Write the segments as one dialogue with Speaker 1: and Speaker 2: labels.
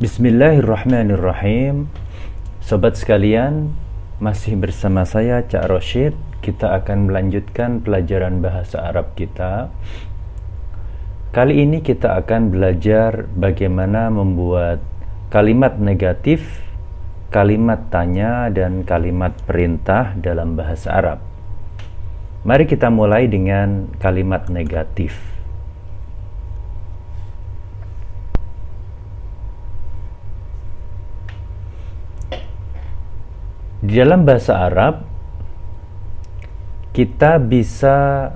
Speaker 1: Bismillahirrahmanirrahim. Sobat sekalian, masih bersama saya Cak Rosyid. Kita akan melanjutkan pelajaran bahasa Arab kita. Kali ini kita akan belajar bagaimana membuat kalimat negatif, kalimat tanya, dan kalimat perintah dalam bahasa Arab. Mari kita mulai dengan kalimat negatif. Di dalam bahasa Arab, kita bisa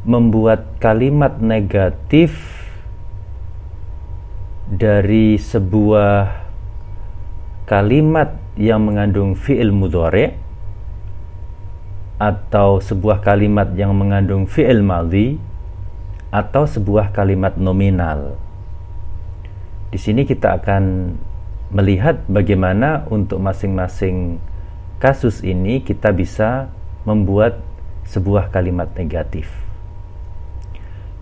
Speaker 1: membuat kalimat negatif dari sebuah kalimat yang mengandung fi'il mudhari' atau sebuah kalimat yang mengandung fi'il madhi atau sebuah kalimat nominal. Di sini kita akan melihat bagaimana untuk masing-masing kasus ini kita bisa membuat sebuah kalimat negatif.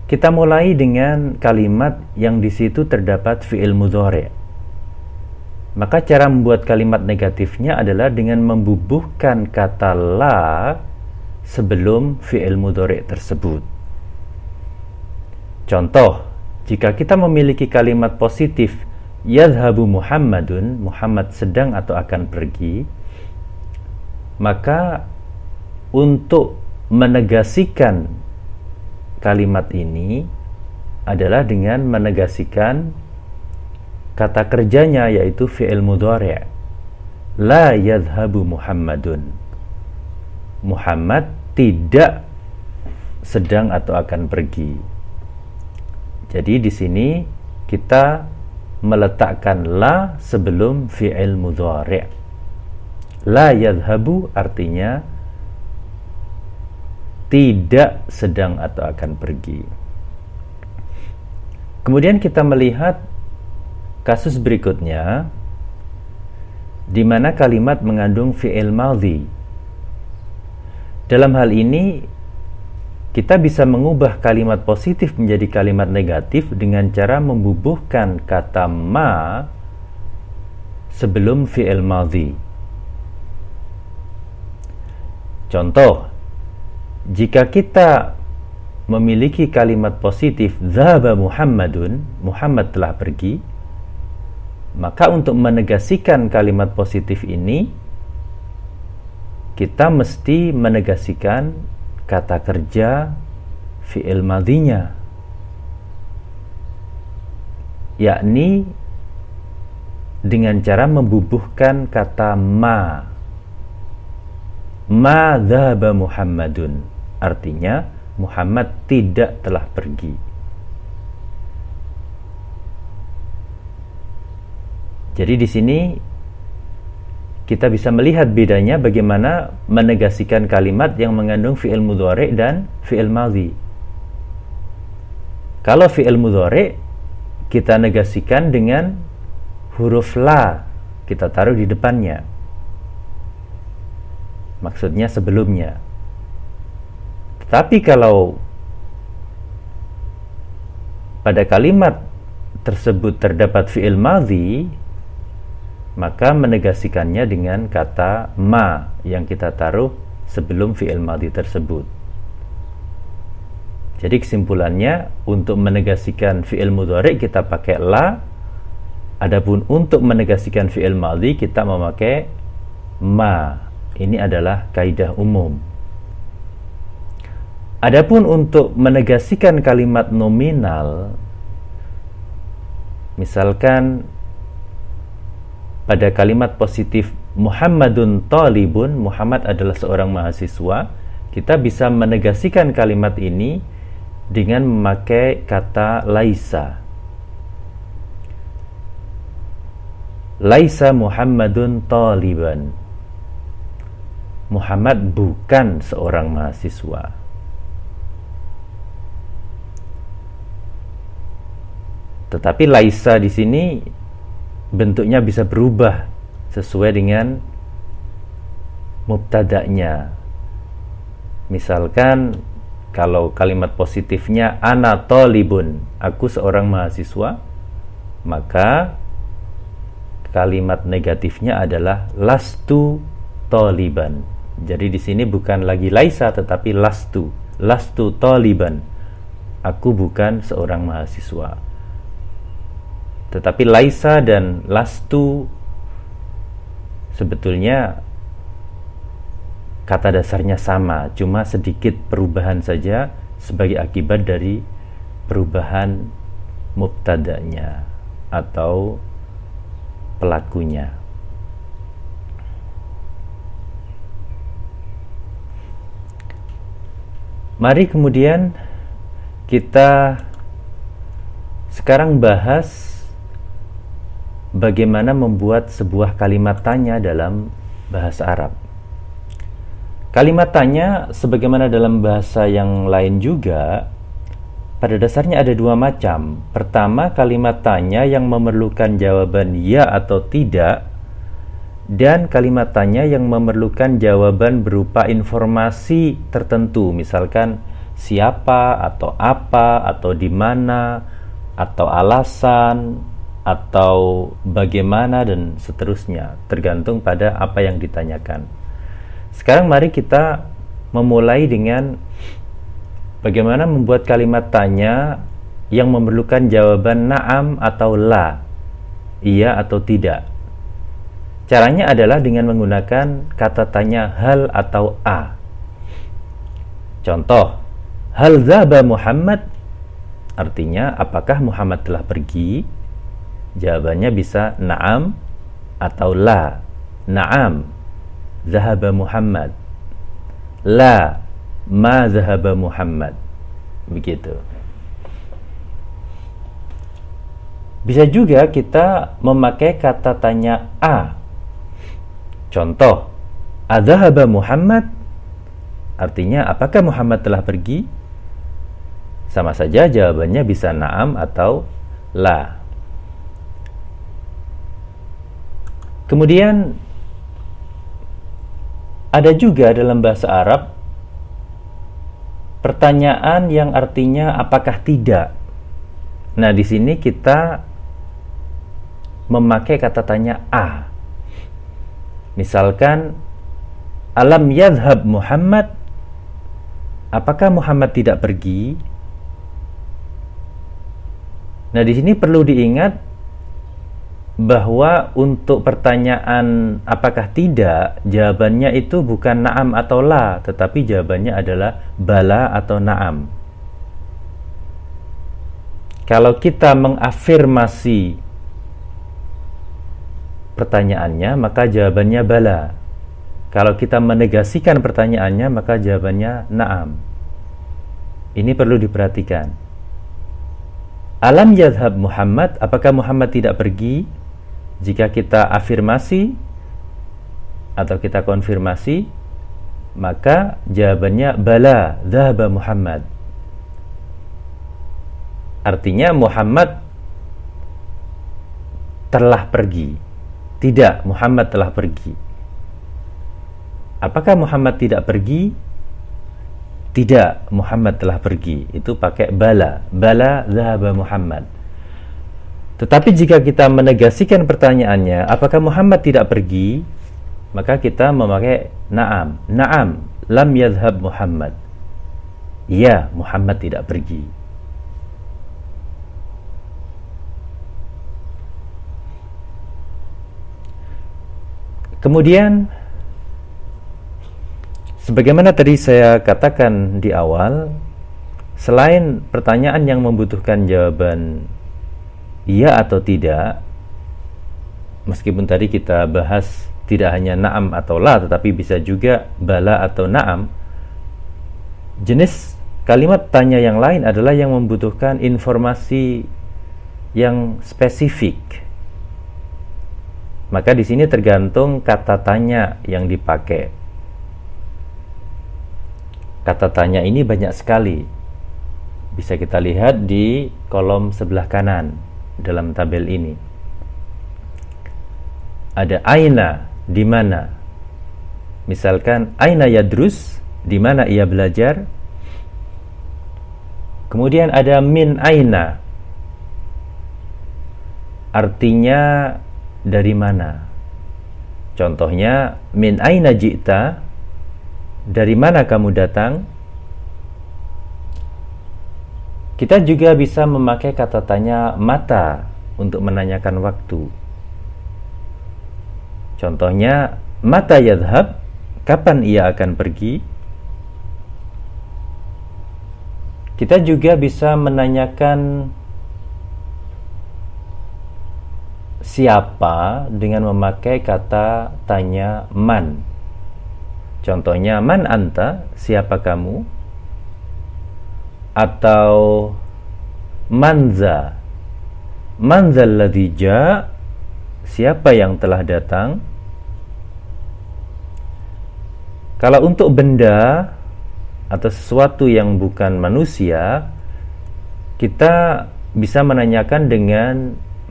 Speaker 1: Kita mulai dengan kalimat yang di situ terdapat fi'il mudhari'. Maka cara membuat kalimat negatifnya adalah dengan membubuhkan kata la sebelum fi'il mudhari' tersebut. Contoh, jika kita memiliki kalimat positif yadhhabu Muhammadun, Muhammad sedang atau akan pergi, maka untuk menegaskan kalimat ini adalah dengan menegaskan kata kerjanya, yaitu fi'il mudhari'. La yadhhabu Muhammadun, Muhammad tidak sedang atau akan pergi. Jadi di sini kita meletakkan la sebelum fi'il mudhari'. La yadhhabu artinya tidak sedang atau akan pergi. Kemudian kita melihat kasus berikutnya di mana kalimat mengandung fi'il madhi. Dalam hal ini kita bisa mengubah kalimat positif menjadi kalimat negatif dengan cara membubuhkan kata ma sebelum fi'il madhi. Contoh, jika kita memiliki kalimat positif dhahaba Muhammadun, Muhammad telah pergi, maka untuk menegaskan kalimat positif ini kita mesti menegaskan kata kerja fi'il madhinya, yakni dengan cara membubuhkan kata ma dhahaba Muhammadun, artinya Muhammad tidak telah pergi. Jadi di sini kita bisa melihat bedanya bagaimana menegaskan kalimat yang mengandung fi'il mudhari' dan fi'il madhi. Kalau fi'il mudhari' kita negasikan dengan huruf la, kita taruh di depannya, maksudnya sebelumnya. Tetapi kalau pada kalimat tersebut terdapat fi'il madhi, maka menegaskannya dengan kata ma yang kita taruh sebelum fi'il madhi tersebut. Jadi kesimpulannya, untuk menegaskan fi'il mudhari' kita pakai la, adapun untuk menegaskan fi'il madhi kita memakai ma. Ini adalah kaidah umum. Adapun untuk menegaskan kalimat nominal, misalkan pada kalimat positif Muhammadun talibun, Muhammad adalah seorang mahasiswa, kita bisa menegaskan kalimat ini dengan memakai kata laisa. Laisa Muhammadun taliban, Muhammad bukan seorang mahasiswa. Tetapi laisa di sini bentuknya bisa berubah sesuai dengan mubtada'nya. Misalkan kalau kalimat positifnya ana talibun, aku seorang mahasiswa, maka kalimat negatifnya adalah lastu taliban. Jadi di sini bukan lagi laisa tetapi lastu taliban. Aku bukan seorang mahasiswa. Tetapi laisa dan lastu sebetulnya kata dasarnya sama, cuma sedikit perubahan saja sebagai akibat dari perubahan mubtada'nya atau pelakunya. Mari kemudian kita sekarang bahas bagaimana membuat sebuah kalimat tanya dalam bahasa Arab. Kalimat tanya sebagaimana dalam bahasa yang lain juga pada dasarnya ada dua macam. Pertama, kalimat tanya yang memerlukan jawaban ya atau tidak, dan kalimat tanya yang memerlukan jawaban berupa informasi tertentu, misalkan siapa atau apa atau di mana atau alasan atau bagaimana dan seterusnya, tergantung pada apa yang ditanyakan. Sekarang mari kita memulai dengan bagaimana membuat kalimat tanya yang memerlukan jawaban na'am atau la, iya atau tidak. Caranya adalah dengan menggunakan kata tanya hal atau a. Contoh, hal dhaba Muhammad, artinya apakah Muhammad telah pergi? Jawabannya bisa na'am atau la. Na'am, zahaba Muhammad. La, ma zahaba Muhammad. Begitu. Bisa juga kita memakai kata tanya a. Contoh, adzahaba Muhammad, artinya apakah Muhammad telah pergi? Sama saja jawabannya bisa na'am atau la. Kemudian ada juga dalam bahasa Arab pertanyaan yang artinya apakah tidak. Nah, di sini kita memakai kata tanya a. Misalkan alam yadhhab Muhammad, apakah Muhammad tidak pergi? Nah, di sini perlu diingat bahwa untuk pertanyaan apakah tidak, jawabannya itu bukan na'am atau la, tetapi jawabannya adalah bala atau na'am. Kalau kita mengafirmasi pertanyaannya, maka jawabannya bala. Kalau kita menegasikan pertanyaannya, maka jawabannya na'am. Ini perlu diperhatikan. Alam yadhhab Muhammad, apakah Muhammad tidak pergi? Jika kita afirmasi atau kita konfirmasi, maka jawabannya bala dhahaba Muhammad. Artinya Muhammad telah pergi. Tidak, Muhammad telah pergi. Apakah Muhammad tidak pergi? Tidak, Muhammad telah pergi. Itu pakai bala. Bala dhahaba Muhammad. Tetapi jika kita menegasikan pertanyaannya, apakah Muhammad tidak pergi? Maka kita memakai na'am. Na'am, lam yadhhab Muhammad. Ya, Muhammad tidak pergi. Kemudian sebagaimana tadi saya katakan di awal, selain pertanyaan yang membutuhkan jawaban iya atau tidak, meskipun tadi kita bahas tidak hanya na'am atau la, tetapi bisa juga bala atau na'am, jenis kalimat tanya yang lain adalah yang membutuhkan informasi yang spesifik. Maka di sini tergantung kata tanya yang dipakai. Kata tanya ini banyak sekali. Bisa kita lihat di kolom sebelah kanan dalam tabel ini. Ada aina, di mana. Misalkan aina yadrus, di mana ia belajar. Kemudian ada min aina, artinya dari mana. Contohnya, min aina ji'ta, dari mana kamu datang. Kita juga bisa memakai kata tanya mata untuk menanyakan waktu. Contohnya, mata yadhhab, kapan ia akan pergi. Kita juga bisa menanyakan siapa dengan memakai kata tanya man. Contohnya, man anta, siapa kamu? Atau manza, manzal ladzi ja, siapa yang telah datang. Kalau untuk benda atau sesuatu yang bukan manusia, kita bisa menanyakan dengan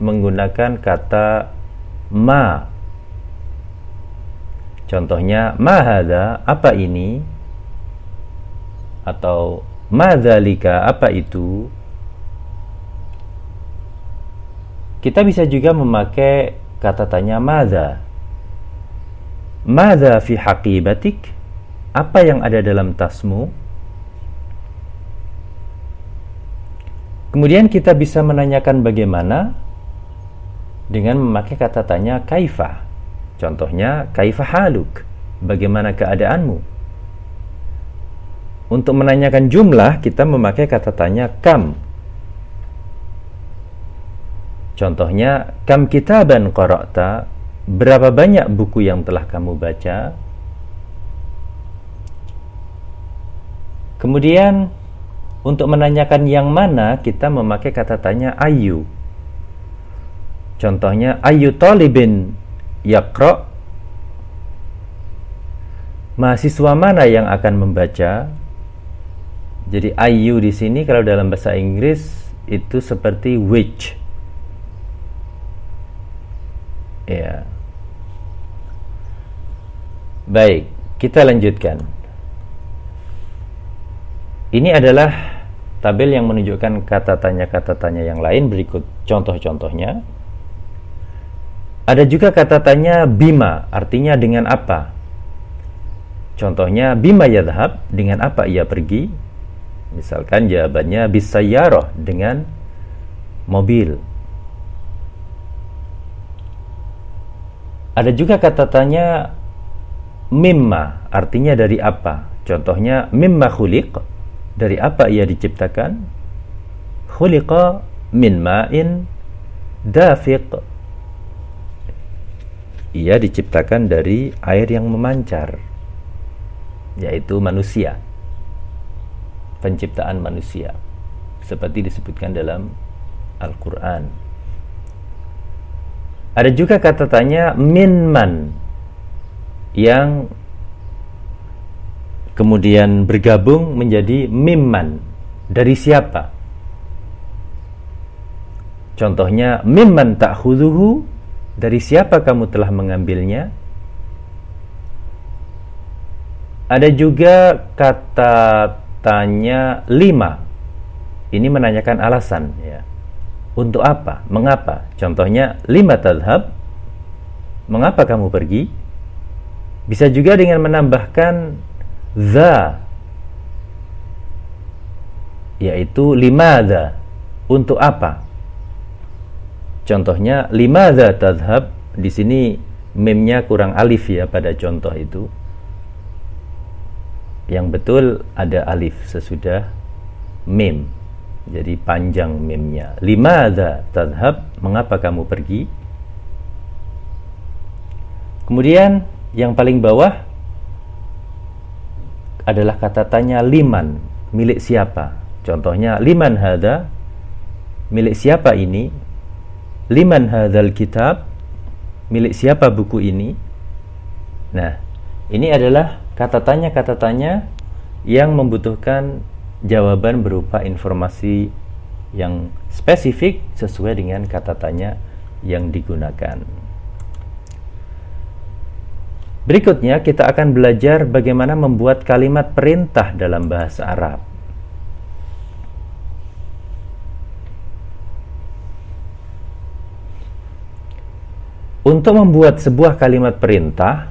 Speaker 1: menggunakan kata ma. Contohnya, ma hadza, apa ini? Atau ma dzalika, apa itu? Kita bisa juga memakai kata tanya madza. Madza fi haqibatik? Apa yang ada dalam tasmu? Kemudian kita bisa menanyakan bagaimana dengan memakai kata tanya kaifa. Contohnya, kaifa haluk? Bagaimana keadaanmu? Untuk menanyakan jumlah, kita memakai kata tanya kam. Contohnya, kam kitaban qara'ta? Berapa banyak buku yang telah kamu baca? Kemudian, untuk menanyakan yang mana, kita memakai kata tanya ayu. Contohnya, ayu talibin yaqra'? Mahasiswa mana yang akan membaca? Jadi ayu di sini kalau dalam bahasa Inggris itu seperti which. Ya. Baik, kita lanjutkan. Ini adalah tabel yang menunjukkan kata tanya yang lain. Berikut contoh-contohnya. Ada juga kata tanya bima, artinya dengan apa. Contohnya, bima yadhhab, dengan apa ia pergi. Misalkan jawabannya bisayyarah, dengan mobil. Ada juga kata tanya mimma, artinya dari apa. Contohnya, mimma khuliq, dari apa ia diciptakan. Khuliqa min ma'in dafiq, ia diciptakan dari air yang memancar, yaitu manusia, penciptaan manusia, seperti disebutkan dalam Al-Quran. Ada juga kata tanya minman, yang kemudian bergabung menjadi mimman, dari siapa. Contohnya, mimman ta'khudhuhu, dari siapa kamu telah mengambilnya. Ada juga kata tanya lima, ini menanyakan alasan, ya. Untuk apa? Mengapa? Contohnya, lima tadhhab, mengapa kamu pergi. Bisa juga dengan menambahkan za, yaitu limadza, untuk apa. Contohnya, limadza tadhhab, di sini mimnya kurang alif ya pada contoh itu. Yang betul ada alif sesudah mim, jadi panjang mimnya. Limadza tadhhab, mengapa kamu pergi. Kemudian yang paling bawah adalah kata tanya liman, milik siapa. Contohnya, liman hadza, milik siapa ini. Liman hadzal kitab, milik siapa buku ini. Nah, ini adalah kata tanya yang membutuhkan jawaban berupa informasi yang spesifik sesuai dengan kata tanya yang digunakan. Berikutnya kita akan belajar bagaimana membuat kalimat perintah dalam bahasa Arab. Untuk membuat sebuah kalimat perintah,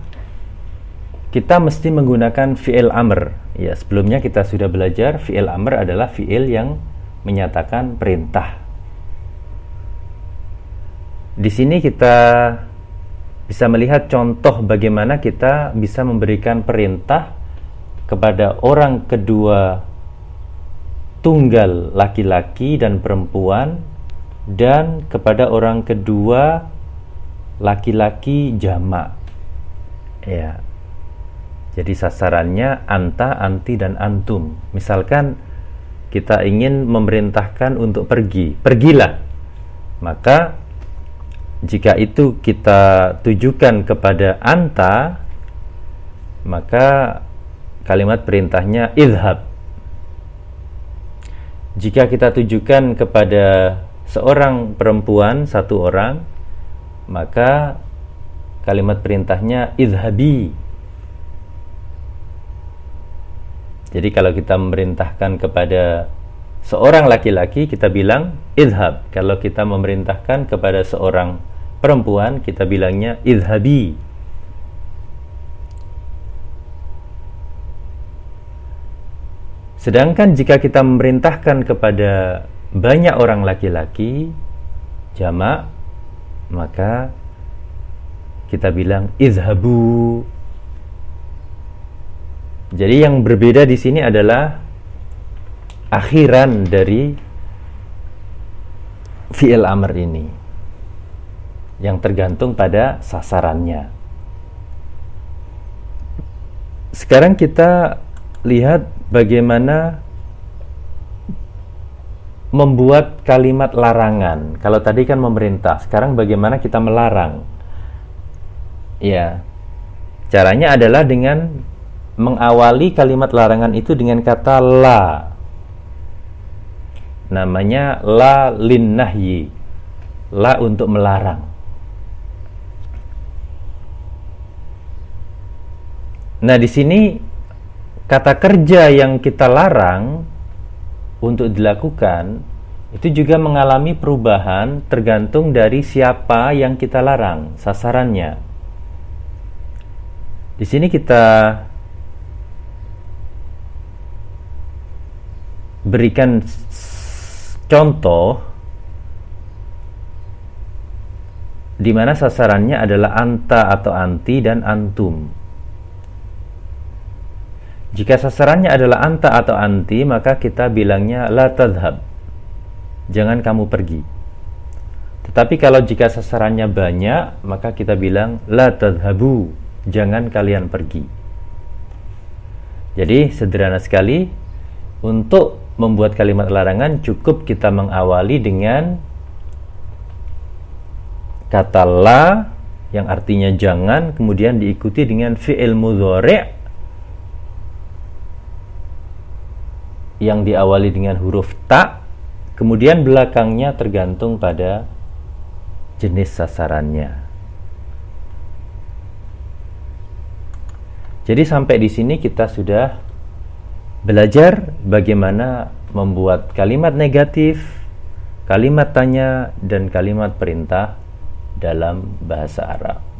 Speaker 1: kita mesti menggunakan fi'il amr. Ya, sebelumnya kita sudah belajar fi'il amr adalah fi'il yang menyatakan perintah. Di sini kita bisa melihat contoh bagaimana kita bisa memberikan perintah kepada orang kedua tunggal laki-laki dan perempuan, dan kepada orang kedua laki-laki jamak. Ya. Jadi sasarannya anta, anti, dan antum. Misalkan kita ingin memerintahkan untuk pergi, pergilah. Maka jika itu kita tujukan kepada anta, maka kalimat perintahnya idhab. Jika kita tujukan kepada seorang perempuan, satu orang, maka kalimat perintahnya idhabi. Jadi kalau kita memerintahkan kepada seorang laki-laki, kita bilang idhab. Kalau kita memerintahkan kepada seorang perempuan, kita bilangnya idhabi. Sedangkan jika kita memerintahkan kepada banyak orang laki-laki, jamak, maka kita bilang idhabu. Jadi yang berbeda di sini adalah akhiran dari fi'il amr ini, yang tergantung pada sasarannya. Sekarang kita lihat bagaimana membuat kalimat larangan. Kalau tadi kan memerintah, sekarang bagaimana kita melarang? Ya, caranya adalah dengan mengawali kalimat larangan itu dengan kata la. Namanya la lin nahyi. La untuk melarang. Nah, di sini kata kerja yang kita larang untuk dilakukan itu juga mengalami perubahan tergantung dari siapa yang kita larang, sasarannya. Di sini kita berikan contoh di mana sasarannya adalah anta atau anti dan antum. Jika sasarannya adalah anta atau anti, maka kita bilangnya la tadhhab, jangan kamu pergi. Tetapi kalau jika sasarannya banyak, maka kita bilang la tadhhabu, jangan kalian pergi. Jadi sederhana sekali, untuk membuat kalimat larangan cukup kita mengawali dengan kata la yang artinya jangan, kemudian diikuti dengan fi'il mudhari' yang diawali dengan huruf ta, kemudian belakangnya tergantung pada jenis sasarannya. Jadi sampai di sini kita sudah belajar bagaimana membuat kalimat negatif, kalimat tanya, dan kalimat perintah dalam bahasa Arab.